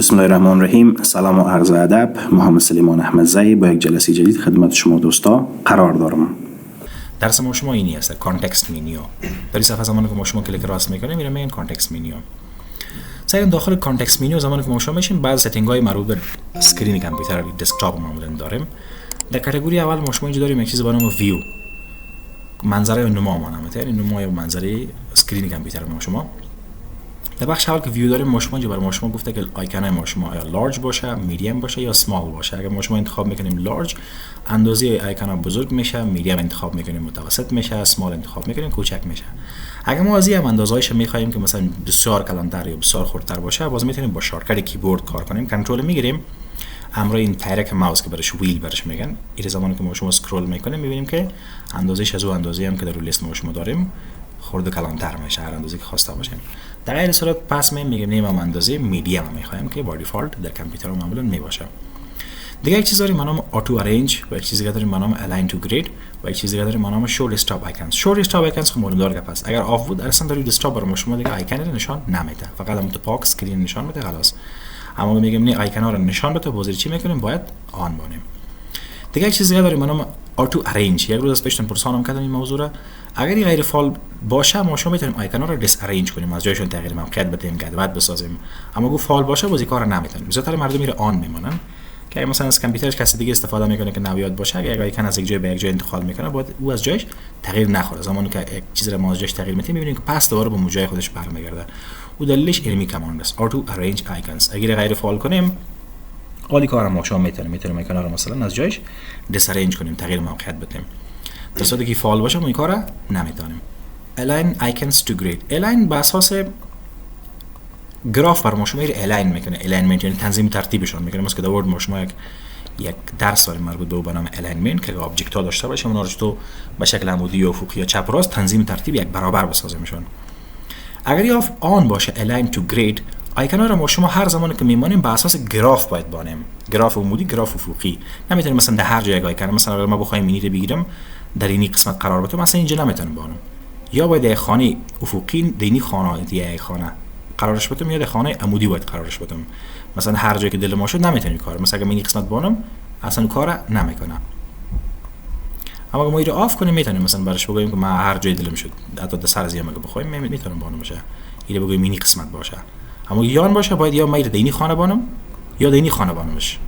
بسم الله الرحمن الرحیم. سلام و عرض ادب. محمد سلیمان احمدزایی با یک جلسه جدید خدمت شما دوستا قرار دارم. درس ما شما اینی است، کانتکست مینیو. در این صفحه زمانی که ما شما کلیک راست میکنیم میره میگن کانتکست مینیو. سعی داخل کانتکست مینیو زمانی که ما شما میشیم بعض سیتینگ های مربوط به اسکرین کامپیوتر و دسکتاپ معمولا داریم. در کاتگوری اول ما شما اینجا داریم یک چیز به نام ویو، منظره نما مانند یعنی نمای منظره اسکرین کامپیوتر ما شما. در بخش اول که ویو داریم ما شما برای ما شما گفته که آیکون ما شما یا لارج باشه، میدیم باشه یا اسمال باشه. اگر ما شما انتخاب میکنیم لارج اندازه آیکون بزرگ میشه، میدیم انتخاب میکنیم متوسط میشه، اسمال انتخاب میکنیم کوچک میشه. اگر ما از این اندازه‌هاش میخوایم که مثلا بسیار کلانتر یا بسیار خردتر باشه باز میتونیم با شارتکت کیبورد کار کنیم. کنترل میگیریم امر این تایرک ماوس که برش ویل برش میگن. این زمانی که ما شما اسکرول میکنیم میبینیم که اندازه‌اش از اون اندازه‌ای هم که در لیست ما شما داریم خورده کلانتر میشه هر اندازه‌ای که خواسته باشیم. در این صورت پس میگیم نیم هم اندازه میدیم میخوایم که با دیفالت در کامپیوتر معمولا میباشه. دیگه یک چیز داریم به نام آتو ارنج و یک چیز دیگه داریم به نام الاین تو گرید و یک چیز دیگه داریم به نام شو استاپ آیکونز. شو استاپ آیکونز خیلی مهمه گپ است. اگر آف بود اصلا دارید استاپ برای شما دیگه آیکون نشان نمیده، فقط هم تو پاک اسکرین نشان میده خلاص. اما میگیم نه آیکون ها رو نشان بده بازی چی میکنیم باید آن بانیم. دیگه یک چیز دیگه داریم به نام آتو ارنج. یک روز از پیشتون پرسانم کردم این موضوع را. اگر این غیر فعال باشه ما شما میتونیم آیکون ها رو دیس ارنج کنیم، از جایشون تغییر موقعیت بدیم، بعد بسازیم. اما گفت فعال باشه بازی کار نمیتونیم. زیاتر مردم میره آن میمونن که مثلا از کامپیوترش کسی دیگه استفاده میکنه که نویاد باشه. اگر آیکون از یک جای به یک جای انتقال میکنه باید او از جایش تغییر نخوره. زمانی که یک چیز رو ما از جایش تغییر میدیم میبینیم که پس دوباره به جای خودش برمیگرده. او دلیلش علمی کماند است. آتو ارنج آیکونز. اگر غیر فعال کنیم عالی کار ما شما میتونیم آیکون رو مثلا از جایش دیس ارنج کنیم، تغییر موقعیت بدیم. در صورتی که فعال باشه ما این کارو نمیتونیم. الاین آیکونز تو گرید. الاین به اساس گراف بر ما شما الاین میکنه. الاینمنت یعنی تنظیم ترتیبشون میکنه. مثلا که در ورد ما شما یک درس داریم مربوط به نام الاینمنت که ابجکت ها داشته باشه اونا رو تو به شکل عمودی یا افقی یا چپ راست تنظیم ترتیب یک برابر بسازه میشون. اگر یا آن باشه الاین تو گرید آیکون ها رو ما شما هر زمانی که میمونیم به اساس گراف باید بانیم. گراف عمودی، گراف افقی. نمیتونیم مثلا در هر جای آیکون مثلا اگر ما بخوایم مینی رو بگیرم در این قسمت قرار بدم مثلا اینجا نمیتونم بانم. یا باید در خانه افقی دینی خانه دیگه خانه قرارش بدم یا در خانه عمودی باید قرارش بدم. مثلا هر جایی که دل ما شد نمیتونیم کار. مثلا اگه مینی قسمت بانم اصلا کار نمیکنه. اما اگه ما اینو آف کنیم میتونیم مثلا برش بگیم که من هر جای دلم شد حتی در سر از یه بخوایم میتونم بانم باشه. اینو بگیم مینی قسمت باشه. اما یان باشه باید یا میر دینی خانه بانم یا دینی خانه بانمش.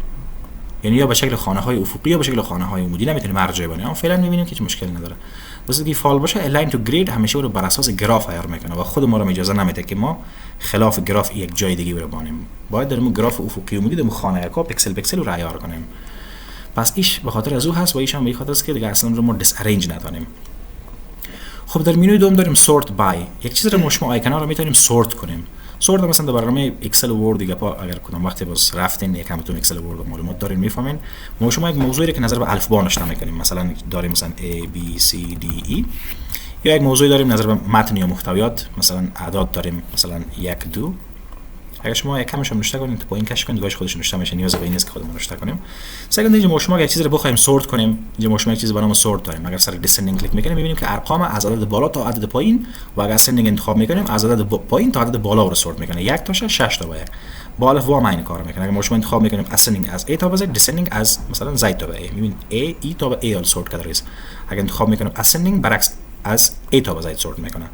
یعنی یا به شکل خانه های افقی یا به شکل خانه های عمودی نمیتونیم هر جای بانیم. اما فعلا میبینیم که هیچ مشکلی نداره. واسه که فعال باشه الاین تو گرید همیشه رو بر اساس گراف عیار میکنه و خود ما رو اجازه نمیده که ما خلاف گراف یک جای دیگه رو بانیم. باید در گراف افقی عمودی در خانه یکا پکسل رو عیار کنیم. پس ایش به خاطر از او هست و ایش هم به خاطر است که دیگه اصلا رو ما دیس ارنج ندانیم. خب در مینوی دوم داریم سورت بای. یک چیز رو ما شما آیکون ها رو میتونیم سورت کنیم. سورت مثلا در برنامه اکسل و ورد دیگه اگر کدام وقتی باز رفتین یکم تو اکسل و ورد معلومات دارین میفهمین ما شما یک موضوعی که نظر به الفبا نشته میکنیم. مثلا داریم مثلا A B C D E یا یک موضوعی داریم نظر به متن یا محتویات، مثلا اعداد داریم مثلا 1 2. اگر شما یکمش هم نشته کنید با این کش کنید دیگه خودش نشته میشه، نیاز به این نیست که خودمون نشته کنیم. سگند اینجا ما شما یک چیزی رو بخوایم سورت کنیم. اینجا ما شما یک چیزی به نام سورت داریم. اگر سر دیسندینگ کلیک میکنیم میبینیم که ارقام از عدد بالا تا عدد پایین و اگر اسندینگ انتخاب میکنیم از عدد پایین تا عدد بالا رو سورت میکنه. 1 تا 6 تا با 1 با الف و این کارو میکنه. اگر ما شما انتخاب میکنیم اسندینگ از A تا به Z، دیسندینگ از مثلا Z تا به A، میبینید A E تا به A رو سورت کرده است. اگر انتخاب میکنیم اسندینگ برعکس از A تا به Z سورت میکنه.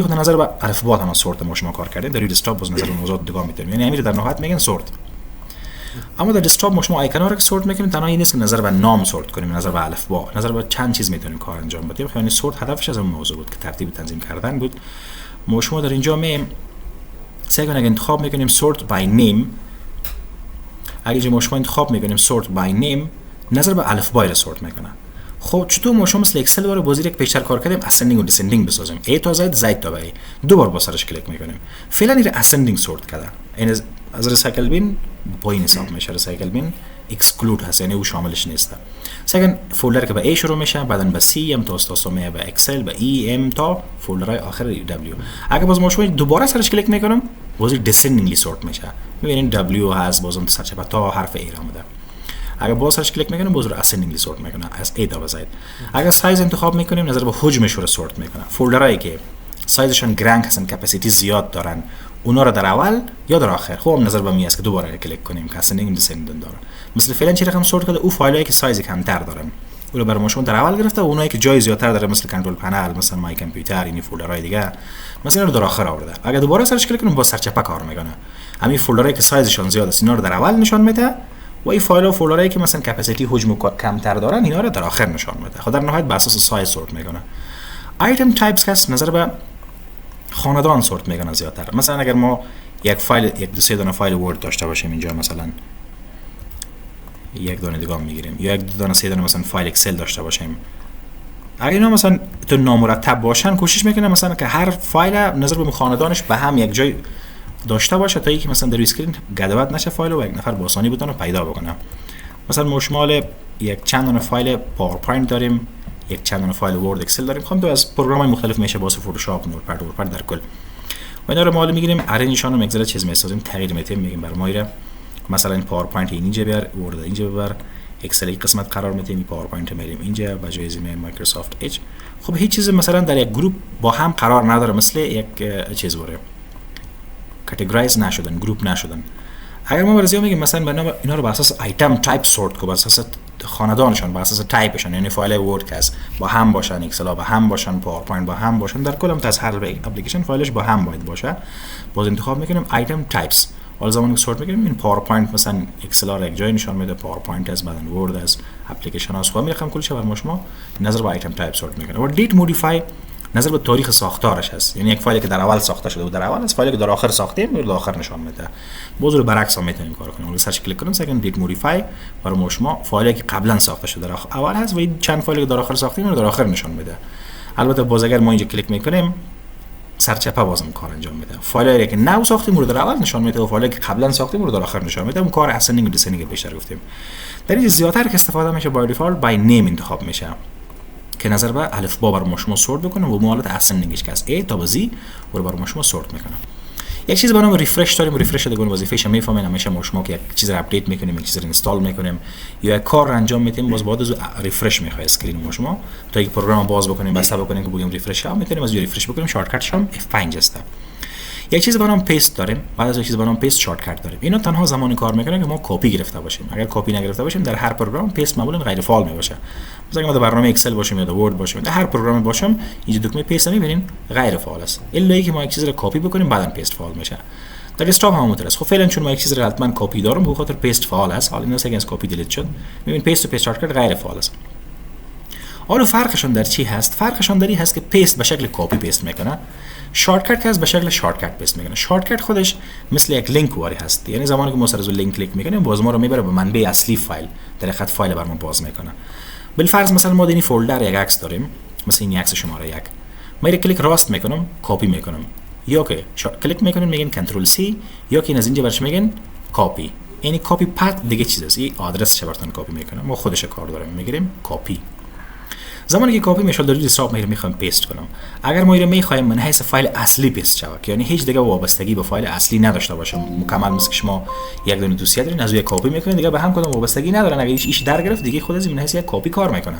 خود نظر به الفبات هم سورت ما شما کار کردیم. در دسکتاپ باز نظر به موضوعات دیگه میتونیم، یعنی امیر در نهایت میگن سورت. اما در دسکتاپ ما شما آیکون ها رو سورت میکنیم، تنها این نیست که نظر به نام سورت کنیم، نظر به الفبا، نظر به چند چیز میتونیم کار انجام بدیم. یعنی سورت هدفش از اون موضوع بود که ترتیب تنظیم کردن بود. ما شما در اینجا سعی کنیم انتخاب میکنیم سورت بای نیم. اگه ما شما انتخاب میکنیم سورت بای نیم نظر به الفبا رو سورت میکنه. خب چطور ما شما مثل اکسل واره بازی یک پیشتر کار کردیم اسندینگ و دیسندینگ بسازیم. A تا Z، Z تا به A. دوبار با سرش کلیک میکنیم. فعلا این اسندینگ سورت کرده. این از ریسایکل بین پایین حساب میشه. ریسایکل بین اکسکلود هست یعنی او شاملش نیست. سگن فولدر که به A شروع میشه، بعداً به C ام تا استاسومه به اکسل به E ام تا فولدرهای آخر W. اگه باز ما شما دوباره سرش کلیک میکنم بازی دیسندینگلی سورت میشه. میبینید W هست بازم سرچ تا حرف A آمده. اگر باز سرچ کلیک میکنیم باز رو اسندینگلی سورت میکنه از A تا به Z. اگر سایز انتخاب میکنیم نظر به حجمش رو سورت میکنه. فولدرایی که سایزشون گرنگ هستن، کپاسیتی زیاد دارن، اونا رو در اول یا در آخر. خب نظر به می است که دوباره کلیک کنیم که اسندینگ دیسندینگ داره. مثل فعلا چی رقم سورت کرده، او فایلایی که سایز کمتر دارن اون رو برای شما در اول گرفته، و اونایی که جای زیادتر داره مثل کنترل پنل، مثلا مای کامپیوتر، این فولدرهای دیگه مثلا رو در آخر آورده. اگه دوباره سرچ کلیک کنیم با سرچپه کار میکنه. همین فولدرایی که سایزشون زیاد است اینا رو در اول نشون میده، و این فایل و فولدرایی که مثلا کپاسیتی حجم کمتر دارن اینا رو در آخر نشون میده. خود در نهایت بر اساس سایز سورت میکنه. آیتم تایپس هست نظر به خاندان سورت میکنه زیادتر. مثلا اگر ما یک فایل، یک دو سه دونه فایل ورد داشته باشیم اینجا، مثلا یک دونه دیگه میگیریم، یا یک دو دونه سه دونه مثلا فایل اکسل داشته باشیم، اگر اینا مثلا تو نامرتب باشن کوشش میکنه مثلا که هر فایل نظر به خاندانش به هم یک جای داشته باشه تا اینکه مثلا در اسکرین گدوت نشه فایل و یک نفر با آسانی بتونه پیدا بکنه. مثلا ما شمال یک چند دونه فایل پاورپوینت داریم، یک چند دونه فایل ورد اکسل داریم. خب تو از پروگرام‌های مختلف میشه واسه فتوشاپ، نورپد در کل و اینا رو معلوم میگیریم. ارنجشون رو مگذره چیز میسازیم، تغییر میدیم، میگیم برای ما ایره مثلا این پاورپوینت اینجا بیار، ورد اینجا ببر، اکسل این قسمت قرار میدیم، پاورپوینت میریم اینجا با جای زمین مایکروسافت اچ. خب هیچ چیز مثلا در یک گروپ با هم قرار نداره، مثل یک چیز وره کاتگورایز نشدن، گروپ نشدن. اگر ما برای میگیم مثلا بنا اینا رو بر اساس آیتم تایپ سورت کو، بر اساس خاندانشون، بر اساس تایپشون، یعنی فایل ورد که با هم باشن، اکسل با هم باشن، پاورپوینت با هم باشن، در کل هم از هر اپلیکیشن فایلش با هم باید باشه. باز انتخاب میکنیم آیتم تایپس. حالا زمانی که سورت میکنیم این پاورپوینت مثلا اکسل رو یک جای نشون میده، پاورپوینت از بعدن ورد از اپلیکیشن هاست. خب میرم کلش بر شما نظر به آیتم تایپ سورت میکنه. و دیت مودیفای نظر به تاریخ ساختارش هست، یعنی یک فایلی که در اول ساخته شده و در اول است، فایلی که در آخر ساختیم رو در آخر نشون میده. باز رو برعکس هم میتونیم کار کنیم. اون سرچ کلیک کنیم سکند دیت مودیفای برای شما فایلی که قبلا ساخته شده در اول هست و این چند فایلی که در آخر ساختیم رو در آخر نشون میده. البته باز اگر ما اینجا کلیک میکنیم سرچپه بازم کار انجام میده. فایلی که نو ساختیم رو در اول نشون میده و فایلی که قبلا ساختیم رو در آخر نشون میده. اون کار اسندینگ و دیسندینگ بیشتر گفتیم. در این زیادتر که استفاده میشه بای دیفالت بای نیم انتخاب میشه که نظر به الف با برای شما سورت بکنه و مالت اسندینگش که از A تا Z رو برای شما سورت میکنه. یک چیز به نام ریفرش داریم. ریفرش دیگه وظیفه‌ش میفهمین همیشه شما که یک چیز رو اپدیت میکنیم، یک چیز رو اینستال میکنیم یا یک کار رو انجام میدیم، باز بعد از ریفرش میخواد اسکرین شما تا یک پروگرام باز بکنیم، بسته بکنیم که بگیم ریفرش ها، میتونیم از ریفرش بکنیم. شارتکتش هم F5 است. یک چیز به نام پیست داریم، بعد از یک چیز به نام پیست شارتکت داریم. اینا تنها زمانی کار میکنه که ما کپی گرفته باشیم. اگر کپی نگرفته باشیم در هر پروگرام پیست معمولا غیر فعال میباشه. مثلا اگه ما در برنامه اکسل باشیم یا در ورد باشیم، در هر پروگرامی باشیم اینجا دکمه پیست میبینین غیر فعال است. الا اینکه ما یک چیز رو کپی بکنیم بعدن پیست فعال میشه. در دسکتاپ هم همونطور است. خب فعلا چون ما یک چیز رو حتما کپی دارم به خاطر پیست فعال است. حالا اینا سگنس کپی دیلیت شد. میبینین پیست و پیست شارتکت غیر فعال است. حالا فرقشون در چی هست؟ فرقشون در این هست که پیست به شکل کپی پیست میکنه، شارتکت که از به شکل شارتکت پیست میکنه. شارتکت خودش مثل یک لینک واری هست، یعنی زمانی که ما سر از لینک کلیک میکنیم باز ما رو میبره به منبع اصلی فایل، در خط فایل برام باز میکنه. بالفرض مثلا ما در این فولدر یک عکس داریم، مثلا این عکس شماره 1، ما رو کلیک راست میکنم کپی میکنم، یا که کلیک میکنیم میگن کنترل سی، یا که از اینجا برش میگن کپی، یعنی کپی پد دیگه چیز است. این آدرس براتون کپی میکنه، ما خودش کار داریم میگیریم کپی. زمانی که کپی میشه در دسکتاپ میخوام پیست کنم. اگر ما اینو میخوایم من حیث فایل اصلی پیست شود، یعنی هیچ دیگه وابستگی به فایل اصلی نداشته باشه، مکمل مثل که شما یک دونه دوسیه دارین از روی کپی میکنین دیگه به هم کدوم وابستگی ندارن، اگه هیچ در گرفت دیگه خود از این حیث یک کپی کار میکنه.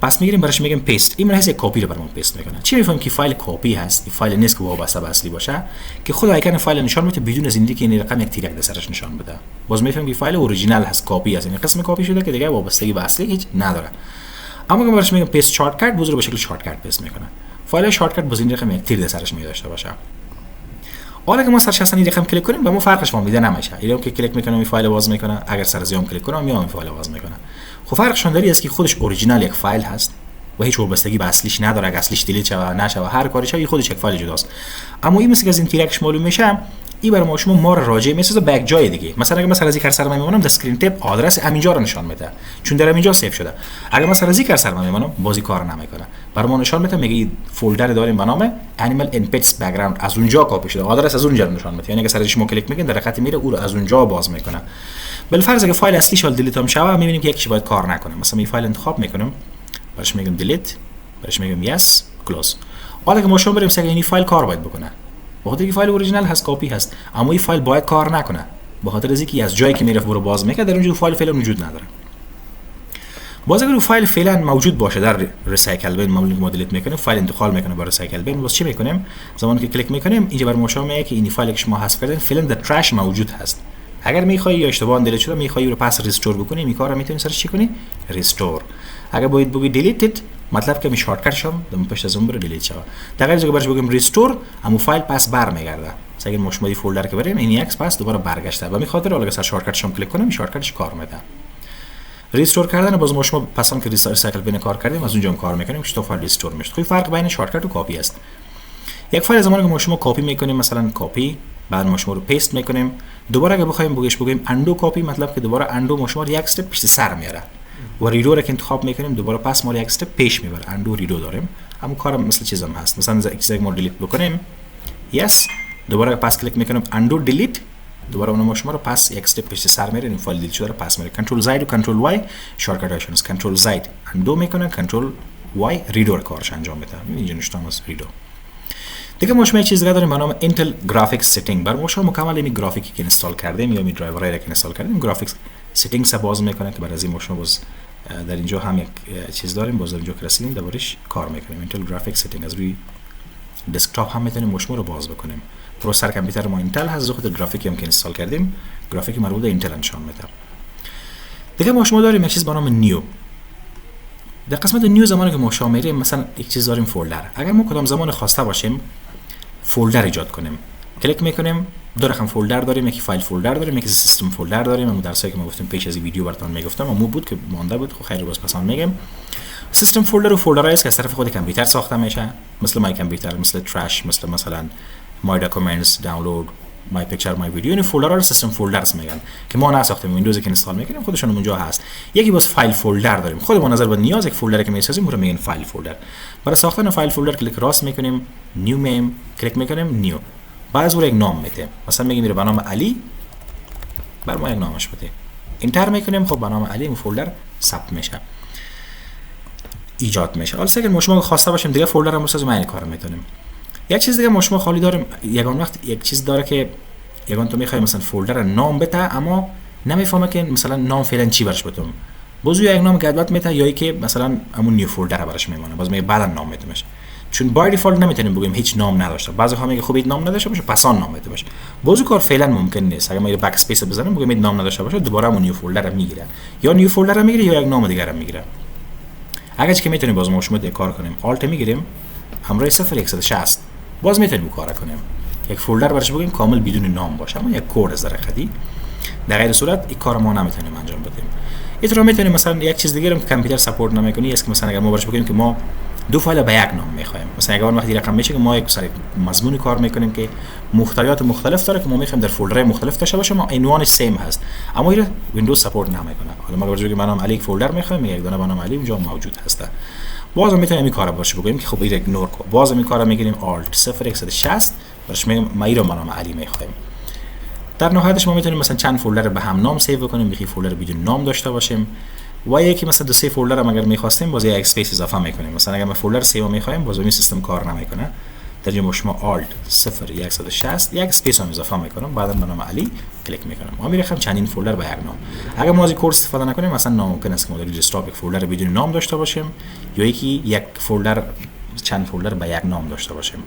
پس میگیریم براش میگیم پیست، این من حیث یک کپی رو برام پیست میکنه. چی میفهمیم که فایل کپی هست، این فایل نیست که وابسته به اصلی باشه، که خود آیکن فایل نشان میده بدون از اینکه این رقم یک تیرک سرش نشان بده. باز میفهمیم که فایل اوریجینال هست، کپی هست، یعنی قسم کپی شده که دیگه وابستگی به اصلی هیچ نداره. اما که برش میگم پیست شارتکت، بذار به شکل شارتکت پیست میکنه. فایل شارتکت باز این رقم یک تیر سرش می داشته باشه. حالا که ما سرش اصلا این رقم کلیک کنیم به ما فرقش فهمیده نمیشه. اینو که کلیک میکنم این فایل باز میکنه، اگر سر از کلیک کنم میام این فایل باز میکنه. خب فرقشون داری است که خودش اوریجینال یک فایل هست و هیچ وابستگی به اصلیش نداره، اگه اصلیش دیلیت شه نشه هر کاری شه خودش یک فایل جداست. اما این مثل که از این تیرکش معلوم میشه، این برای شما ما رو راجع میسازه به یک جای دیگه. مثلا اگه مثلا از این کرسر میمونم در اسکرین تپ آدرس همینجا رو نشان میده چون در همینجا سیو شده. اگه مثلا از این کرسر میمونم بازی کار نمیکنه، برای ما نشان میده میگه فولدر داریم به نام انیمال ان پتس بک‌گراند، از اونجا کپی شده، آدرس از اونجا رو نشان میده. یعنی اگه سر شما کلیک میکنین در خط میره او رو از اونجا باز میکنه. بالفرض اگه فایل اصلی شال دیلیت هم شوه میبینیم که یک چیز باید کار نکنه. مثلا این فایل انتخاب میکنم، براش میگم دیلیت، براش میگم یس کلوز. حالا که ما شما بریم این فایل کار باید بکنه، بخاطر اینکه فایل اوریجینال هست کپی هست، اما این فایل باید کار نکنه بخاطر از اینکه از جایی که میرفت برو باز میکنه در اونجا فایل فعلا وجود نداره. باز اگر فایل فعلا موجود باشه در ریسایکل بین، ما دیلیت میکنیم، فایل انتقال میکنه به ریسایکل بین. باز چی میکنیم؟ زمانی که کلیک میکنیم اینجا برای شما میگه که این فایلی که شما حذف کردین فعلا در ترش موجود هست. اگر میخوای یا اشتباها دیلیت شده میخوای رو پس ریستور بکنی، این کارو میتونی سرش چی کنی؟ ریستور. اگر باید بگی دیلیتد مطلب که می شارت کردم دم پشت از اون بره دیلیت شود. در غیر برش بگیم ریستور، همون فایل پس برمیگرده. مثلا اگه مشمولی فولدر که بریم این ایکس پس دوباره برگشته و میخاطر حالا سر شارت کردشم کلیک کنم شارت کردش کار میده. ریستور کردن باز شما پسام که ریسایکل بین کار کردیم از اونجا کار میکنیم که تو فایل ریستور میشه. خیلی فرق بین شارت کت و کپی است. یک فایل زمانی که شما کپی میکنیم مثلا کپی، بعد ما شما رو پیست میکنیم، دوباره اگه بخوایم بگیم اندو کپی مطلب که دوباره اندو ما شما رو یک استپ پشت سر میاره و ریدو رو که انتخاب میکنیم دوباره پس ما رو یک استپ پیش میبره. اندو ریدو داریم، همون کارم مثل چیزام هست. مثلا یک چیزی ما دیلیت بکنیم یس، دوباره پس کلیک میکنیم اندو دیلیت، دوباره اون ما شما رو پس یک استپ پشت سر میره، این فایل دیلیت شده رو پس میره. کنترل زد و کنترل وای شارت کت است. کنترل زد اندو میکنه، کنترل وای ریدو کارش انجام میده. اینجا نشون از ریدو. دیگه ما شما یک چیز دیگه داریم به نام اینتل گرافیکس سیتینگ. برای ما شما مکمل این گرافیکی که اینستال کردیم یا می درایورایی که اینستال کردیم گرافیکس سیتینگز باز میکنه که بعد از این ما شما باز در اینجا هم یک چیز داریم، باز در اینجا که رسیدیم دربارش کار میکنیم. اینتل گرافیکس سیتینگ از روی دسکتاپ هم میتونیم ما شما رو باز بکنیم. پروسسور کامپیوتر ما اینتل هست، خود گرافیکی هم که اینستال کردیم گرافیک مربوط به اینتل نشان میده. دیگه ما شما داریم یک چیز به نام نیو. در قسمت نیو زمانی که ما شما میریم مثلا یک چیز داریم فولدر. اگر ما کدام زمان خواسته باشیم فولدر ایجاد کنیم کلیک میکنیم، دو رقم فولدر داریم، یکی فایل فولدر داریم، یکی سیستم فولدر داریم. اون درسایی که ما گفتیم پیش از ویدیو براتون میگفتم اما بود که مونده بود، خب خیر باز پسان میگم. سیستم فولدر و فولدرایی است که از طرف خود کامپیوتر ساخته میشه، مثل مای کامپیوتر، مثل ترش، مثلا مای داکومنتس، دانلود، مای پیکچر، مای ویدیو. این فولدرها رو سیستم فولدرز میگن که ما نساختیم، ویندوزی که اینستال میکنیم خودشون اونجا هست. یکی باز فایل فولدر داریم، خود ما نظر به نیاز یک فولدر که میسازیم اون رو میگن فایل فولدر. برای ساختن فایل فولدر کلیک راست میکنیم، نیو میم کلیک میکنیم، نیو، بعد از اون یک نام میده، مثلا میگیم میره به نام علی، بر ما یک نامش بده، انتر میکنیم، خب به نام علی اون فولدر ثبت میشه، ایجاد میشه. حالا اگه ما شما خواسته باشیم دیگه فولدر رو بسازیم این کارو میتونیم. یک چیز دیگه ما شما خالی داریم، یگان وقت یک چیز داره که یگان تو میخوای مثلا فولدر نام بده اما نمیفهمه که مثلا نام فعلا چی برش بتم، باز یک نام گدوت میته یا که مثلا همون نیو فولدر براش میمونه، باز میگه بعدا نام میده باشه، چون بای دیفالت نمیتونیم بگیم هیچ نام نداشته. بعضی ها میگه خب این نام نداشته باشه پسان نام میده باشه، باز کار فعلا ممکن نیست. اگه ما یه بک اسپیس بزنیم بگیم این نام نداشته باشه دوباره همون نیو فولدر رو میگیره، یا نیو فولدر رو میگیره یا یک نام دیگه رو میگیره. اگه چه که میتونیم باز ما شما کار کنیم آلت میگیریم همراه 0160 باز میتونیم کار کنیم، یک فولدر برش بگیم کامل بدون نام باشه، اما یک کد از درخدی. در غیر صورت این کار ما نمیتونیم انجام بدیم. اینطور میتونیم مثلا یک چیز دیگه رو که کامپیوتر ساپورت نمیکنه است که مثلا اگر ما برش بگیم که ما دو فایل به یک نام میخوایم، مثلا اگر وقتی رقم میشه که ما یک سری مضمون کار میکنیم که محتویات مختلف داره که ما میخوایم در فولدرهای مختلف داشته باشه، ما عنوانش سیم هست اما این ویندوز ساپورت نمیکنه. حالا ما برش بگیم من علی فولدر میخوایم، یک دونه برنامه علی اونجا موجود هست، باز میتونیم این کارو باشه بگیم که خب این ایگنور کن، باز این کارو میگیریم آلت 0160 برش میگیم ما اینو برنامه علی میخوایم. در نهایتش ما میتونیم مثلا چند فولدر به هم نام سیو کنیم، یکی فولدر بدون نام داشته باشیم و یکی مثلا دو سه فولدر هم اگر می‌خواستیم باز یک اسپیس اضافه می‌کنیم. مثلا اگر ما فولدر سیو می‌خوایم باز این سیستم کار نمی‌کنه، در اینجا شما آلت 0160 یک اسپیس هم اضافه می‌کنم، بعدا به نام علی کلیک می‌کنم، ما می‌ریم چندین فولدر به یک نام. اگر ما از این کورس استفاده نکنیم مثلا ناممکن است که ما در دسکتاپ یک فولدر بدون نام داشته باشیم یا یکی یک فولدر چند فولدر به یک نام داشته باشیم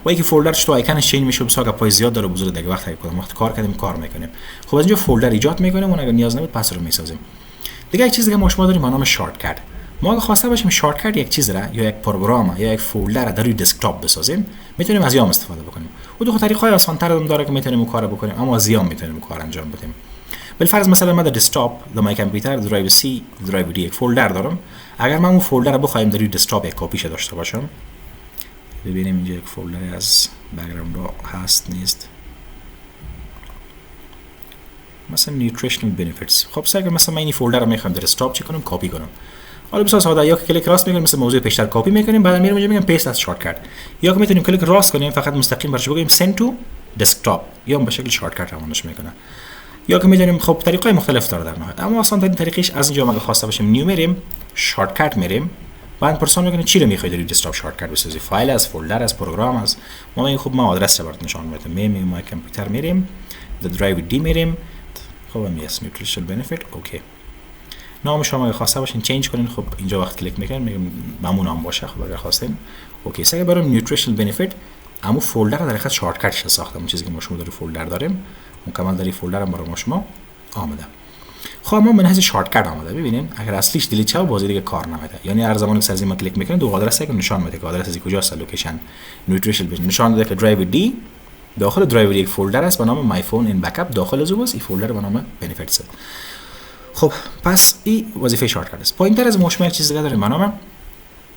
و یکی فولدرش تو آیکنش چینج میشه، بسیار پای زیاد داره بزرگ دیگه وقت کار کردیم کار میکنیم. خب از اینجا فولدر ایجاد میکنیم، اون اگر نیاز نبود پس رو میسازیم. دیگه یک چیز دیگه ما شما داریم به نام شارت کت. ما اگه خواسته باشیم شارت کت یک چیز را یا یک پروگرام یا یک فولدر در روی دسکتاپ بسازیم میتونیم از یام استفاده بکنیم. و دو طریقای آسان تر هم داره که میتونیم کار بکنیم، اما از یام میتونیم کار انجام بدیم. بالفرض مثلا ما در دسکتاپ در مای کامپیوتر درایو سی درایو دی یک فولدر دارم، اگر من اون فولدر رو بخوایم در روی دسکتاپ یک کپیش داشته باشم، ببینیم اینجا یک فولدر از بک‌گراند هست نیست، مثلا نیوتریشنال بنفیتس. خب اگر مثلا من این فولدر رو میخوام در استاپ چی کنم کپی کنم، حالا بسیار ساده، یا کلیک راست میکنیم مثل موضوع پیشتر کپی میکنیم، بعد میریم اینجا میگم پیست از شارت کت، یا که میتونیم کلیک راست کنیم فقط مستقیم برش بگیم سند تو دسکتاپ یا به شکل شارت کت روانش میکنه، یا که میتونیم خب طریقای مختلف داره در نهایت، اما آسان ترین طریقش از اینجا ما خواسته باشیم نیو میریم شارت کت میریم، بعد پرسون میگه چی رو میخوای در دسکتاپ شارت کت بسازی، فایل از فولدر از پروگرام از ما میگیم خب ما آدرس برات نشون میدم، ما کامپیوتر میریم در درایو دی میریم، خب میس نیوتریشنال بنفیت اوکی، نام شما اگه خواسته باشین چنج کنین. خب اینجا وقت کلیک میکنین میگم همون نام باشه. خب اگه خواستین اوکی. سه برای نیوتریشنال بنفیت همون فولدر در حقیقت شارتکتش ساختم. اون چیزی که ما شما داری فولدر داریم مکمل داری فولدر هم برای شما آمده. خب ما من حیث شارتکت آمده. ببینین اگر اصلیش دیلیت شه بازی دیگه کار نمیده. یعنی هر زمانی که سازی ما کلیک میکنین دو آدرس که نشان میده که آدرس از کجاست. لوکیشن نیوتریشنال بنفیت نشان میده که درایو دی داخل درایو یک فولدر است به نام مای فون این بکاپ. داخل از این فولدر به نام بنفیتس. خب پس این وظیفه شارتکت است. پایینتر از مشمول چیز دیگه داریم به نام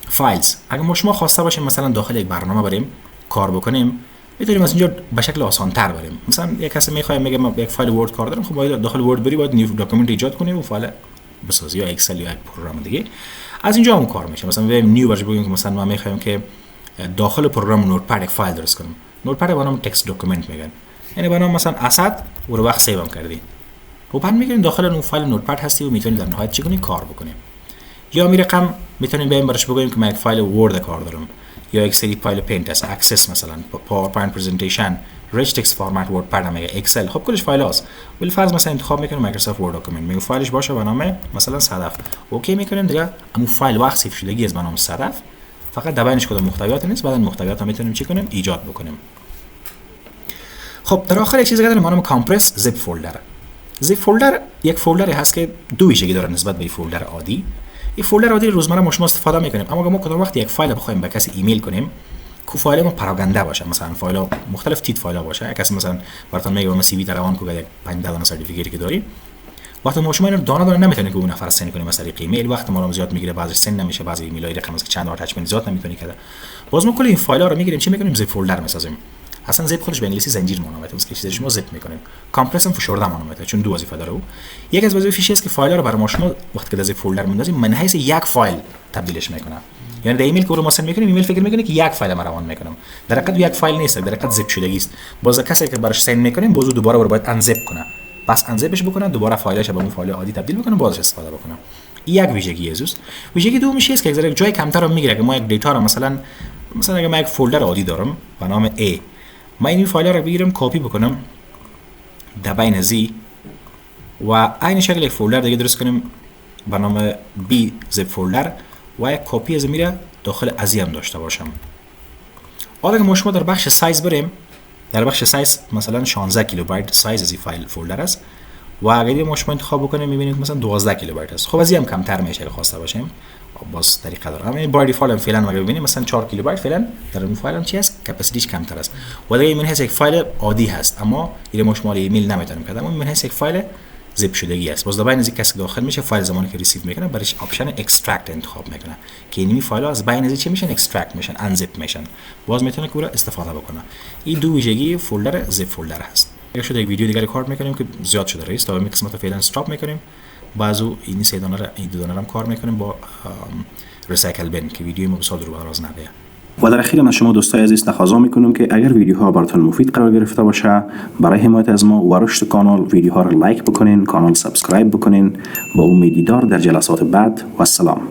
فایلز. اگه ما شما خواسته باشیم مثلا داخل یک برنامه بریم کار بکنیم میتونیم از اینجا به شکل آسان تر بریم. مثلا یک کسی میخواد میگه من یک فایل ورد کار دارم. خب باید داخل ورد بری باید نیو داکیومنت ایجاد کنی و فایل بسازی یا اکسل یا یک پروگرام دیگه. از اینجا هم کار میشه. مثلا بریم نیو ورژن بگیم که مثلا ما میخوایم که داخل پروگرام نوتپد یک فایل درست کنیم. نوتپد به نام تکست داکیومنت میگن. یعنی به نام مثلا اسد رو وقت سیو هم کردی. خب بعد میگیم داخل اون فایل نوتپد هستی و میتونید در نهایت چی کنید کار بکنیم. یا می رقم میتونیم بریم براش بگیم که من یک فایل ورد کار دارم یا یک سری فایل پینت است اکسس مثلا پاورپوینت پرزنتیشن ریچ تکست فرمت ورد پد میگه اکسل. خب کلش فایل هست. ولی فرض مثلا انتخاب میکنیم مایکروسافت ورد داکیومنت میگه فایلش باشه به نام مثلا صدف. اوکی میکنیم دیگه اون فایل وقت سیو شدگی از به نام صدف. فقط دربینش کدام محتویات نیست. بعد محتویات هم میتونیم چی کنیم ایجاد بکنیم. خب در آخر یک چیز دیگه داریم به نام کامپرس زیپ فولدر. زیپ فولدر یک فولدری هست که دو ویژگی داره نسبت به فولدر عادی. این فولدر عادی روزمره ما شما استفاده میکنیم. اما اگه ما کدام وقت یک فایل بخوایم به کسی ایمیل کنیم که فایل ما پراگنده باشه مثلا فایل مختلف تیپ فایل باشه. کسی مثلا براتون میگه ما سی وی در روان کو یک 5 دانه سرتیفیکیتی که داریم وقتی ما شما اینو دانه نمیتونید که اون نفر سند کنیم از طریق ایمیل. وقت ما رو زیاد میگیره بعضیش سند نمیشه. بعضی ایمیلای رقم است که چند بار تچ زیاد نمیتونی کرده. باز ما کل این فایل ها رو میگیریم چی میکنیم زیپ فولدر میسازیم. اصلا زیپ خودش به انگلیسی زنجیر معنی است که چیزی شما زیپ میکنیم. کامپرس هم فشرده معنی است چون دو وظیفه داره. یک از وظایفش است که فایل ها رو برای ما شما وقتی که زیپ فولدر میندازیم من حیث یک فایل تبدیلش میکنه. یعنی در ایمیل که رو ما سند میکنیم ایمیل فکر میکنه که یک فایل ما روان میکنم. در حقیقت یک فایل نیست. در حقیقت زیپ شدگی است. باز کسی که براش سند میکنیم باز دوباره باید انزیپ کنه. پس انزیپش بکنه دوباره فایلش به اون فایل عادی تبدیل بکنه بازش استفاده بکنه. یک ویژگی است. ویژگی دومیش است که یک جای کمتر رو میگیره که ما یک دیتا رو مثلا اگه من یک فولدر عادی دارم به نام A من این فایل رو بگیرم کپی بکنم در بین زی و عین شکل یک فولدر دیگه درست کنیم به نام B زیپ فولدر و یک کپی از میره داخل ازی هم داشته باشم. حالا که ما شما در بخش سایز بریم در بخش سایز مثلا 16 کیلوبایت سایز از این فایل فولدر است و اگه ما شما انتخاب بکنیم میبینید مثلا 12 کیلوبایت است. خب از این هم کمتر میشه اگه خواسته باشیم باز طریقه داره. اما بای دیفالت هم فعلا اگه ببینیم مثلا 4 کیلوبایت فعلا در اون فایل هم چی است کپاسیتیش کمتر است. و دیگه این یک فایل عادی هست اما این ما شما ایمیل نمیتونیم کنیم. اما این یک فایل زیپ شدگی است. باز بین از کسی داخل میشه فایل زمانی که ریسیو میکنه برایش آپشن اکسترکت انتخاب میکنه که این فایل ها از بین از چی میشن اکسترکت میشن انزیپ میشن. باز میتونه که استفاده بکنه. این دو ویژگی فولدر زیپ فولدر هست. اگه شده یک ویدیو دیگه رکورد میکنیم که زیاد شده رئیس تا همین قسمت فعلا استاپ میکنیم. بعضو این سه دانه هم کار میکنیم با ریسایکل بن که ویدیو ما بسیار رو باز نبیه. و در اخیر از شما دوستای عزیز تقاضا میکنم که اگر ویدیوها براتون مفید قرار گرفته باشه برای حمایت از ما و رشد کانال ویدیوها رو لایک بکنین کانال سابسکرایب بکنین با امید دیدار در جلسات بعد و السلام.